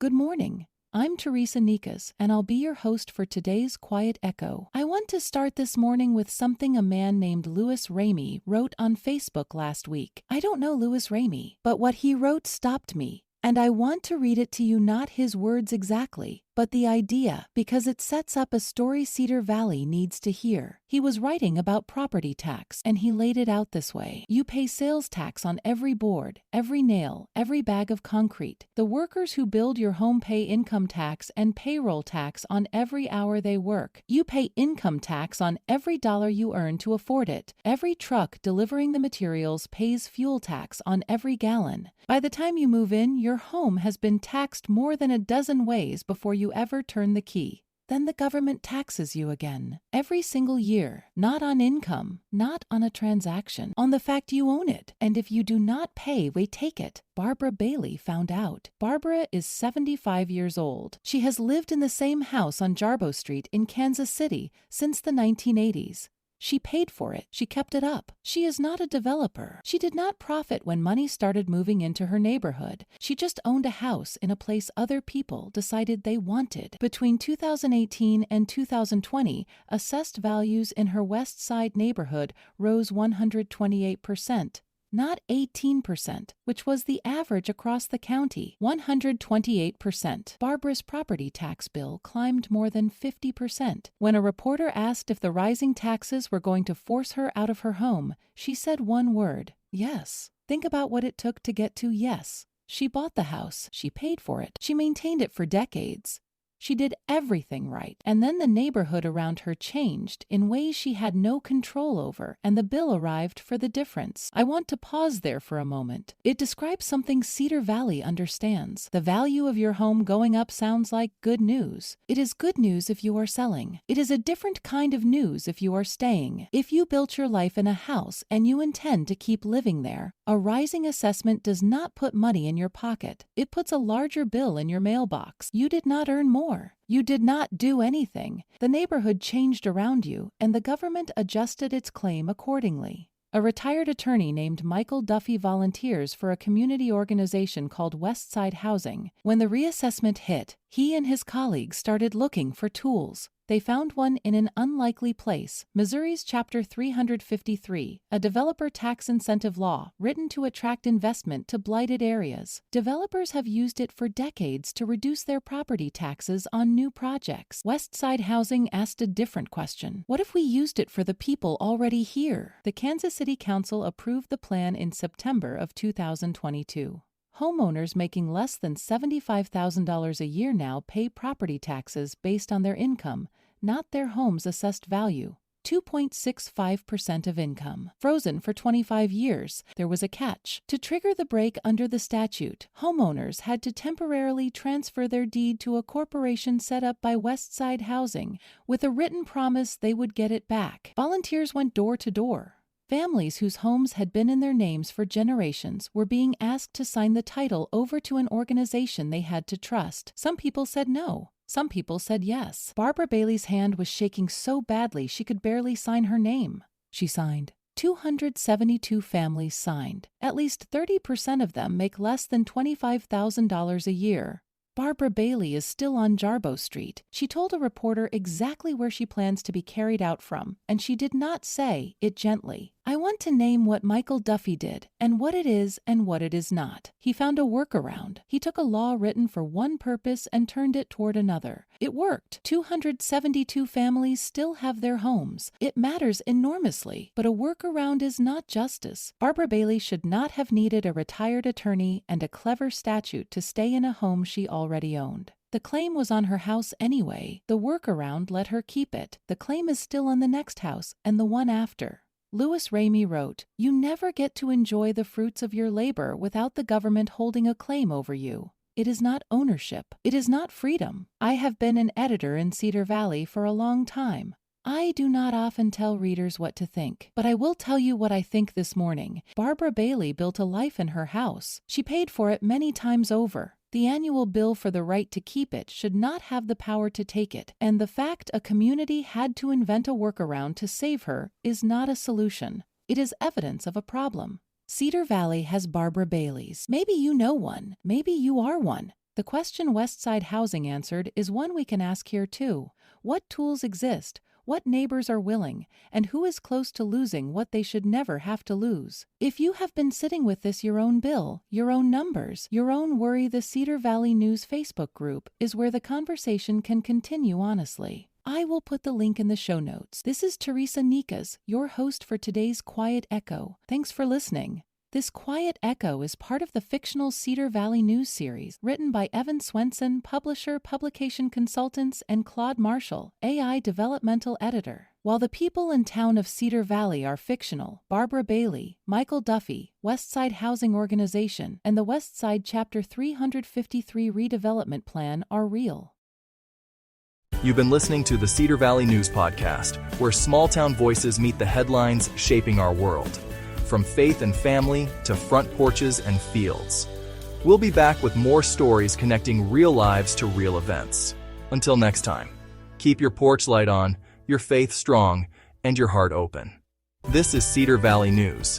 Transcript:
Good morning. I'm Teresa Nikas, and I'll be your host for today's Quiet Echo. I want to start this morning with something a man named Louis Ramey wrote on Facebook last week. I don't know Louis Ramey, but what he wrote stopped me, and I want to read it to you, not his words exactly, but the idea, because it sets up a story Cedar Valley needs to hear. He was writing about property tax, and he laid it out this way. You pay sales tax on every board, every nail, every bag of concrete. The workers who build your home pay income tax and payroll tax on every hour they work. You pay income tax on every dollar you earn to afford it. Every truck delivering the materials pays fuel tax on every gallon. By the time you move in, your home has been taxed more than a dozen ways before you ever turn the key. Then the government taxes you again, every single year, not on income, not on a transaction, on the fact you own it. And if you do not pay, they take it. Barbara Bailey found out. Barbara is 75 years old. She has lived in the same house on Jarboe Street in Kansas City since the 1980s. She paid for it. She kept it up. She is not a developer. She did not profit when money started moving into her neighborhood. She just owned a house in a place other people decided they wanted. Between 2018 and 2020, assessed values in her West Side neighborhood rose 128%. Not 18%, which was the average across the county, 128%. Barbara's property tax bill climbed more than 50%. When a reporter asked if the rising taxes were going to force her out of her home, she said one word: yes. Think about what it took to get to yes. She bought the house. She paid for it. She maintained it for decades. She did everything right, and then the neighborhood around her changed in ways she had no control over, and the bill arrived for the difference. I want to pause there for a moment. It describes something Cedar Valley understands. The value of your home going up sounds like good news. It is good news if you are selling. It is a different kind of news if you are staying. If you built your life in a house and you intend to keep living there, a rising assessment does not put money in your pocket. It puts a larger bill in your mailbox. You did not earn more. You did not do anything. The neighborhood changed around you, and the government adjusted its claim accordingly. A retired attorney named Michael Duffy volunteers for a community organization called Westside Housing. When the reassessment hit, he and his colleagues started looking for tools. They found one in an unlikely place, Missouri's Chapter 353, a developer tax incentive law written to attract investment to blighted areas. Developers have used it for decades to reduce their property taxes on new projects. Westside Housing asked a different question. What if we used it for the people already here? The Kansas City Council approved the plan in September of 2022. Homeowners making less than $75,000 a year now pay property taxes based on their income, not their home's assessed value. 2.65% of income. Frozen for 25 years. There was a catch. To trigger the break under the statute, homeowners had to temporarily transfer their deed to a corporation set up by Westside Housing with a written promise they would get it back. Volunteers went door to door. Families whose homes had been in their names for generations were being asked to sign the title over to an organization they had to trust. Some people said no. Some people said yes. Barbara Bailey's hand was shaking so badly she could barely sign her name. She signed. 272 families signed. At least 30% of them make less than $25,000 a year. Barbara Bailey is still on Jarboe Street. She told a reporter exactly where she plans to be carried out from, and she did not say it gently. I want to name what Michael Duffy did, and what it is and what it is not. He found a workaround. He took a law written for one purpose and turned it toward another. It worked. 272 families still have their homes. It matters enormously, but a workaround is not justice. Barbara Bailey should not have needed a retired attorney and a clever statute to stay in a home she already owned. The claim was on her house anyway. The workaround let her keep it. The claim is still on the next house and the one after. Louis Ramey wrote, "You never get to enjoy the fruits of your labor without the government holding a claim over you. It is not ownership. It is not freedom. I have been an editor in Cedar Valley for a long time. I do not often tell readers what to think, but I will tell you what I think this morning. Barbara Bailey built a life in her house. She paid for it many times over. The annual bill for the right to keep it should not have the power to take it, and the fact a community had to invent a workaround to save her is not a solution. It is evidence of a problem. Cedar Valley has Barbara Baileys. Maybe you know one. Maybe you are one. The question Westside Housing answered is one we can ask here too. What tools exist? What neighbors are willing, and who is close to losing what they should never have to lose? If you have been sitting with this your own bill, your own numbers, your own worry, the Cedar Valley News Facebook group is where the conversation can continue honestly. I will put the link in the show notes. This is Teresa Nikas, your host for today's Quiet Echo. Thanks for listening. This Quiet Echo is part of the fictional Cedar Valley News series, written by Evan Swenson, publisher, publication consultants, and Claude Marshall, AI developmental editor. While the people and town of Cedar Valley are fictional, Barbara Bailey, Michael Duffy, Westside Housing Organization, and the Westside Chapter 353 redevelopment plan are real. You've been listening to the Cedar Valley News Podcast, where small-town voices meet the headlines shaping our world. From faith and family to front porches and fields. We'll be back with more stories connecting real lives to real events. Until next time, keep your porch light on, your faith strong, and your heart open. This is Cedar Valley News.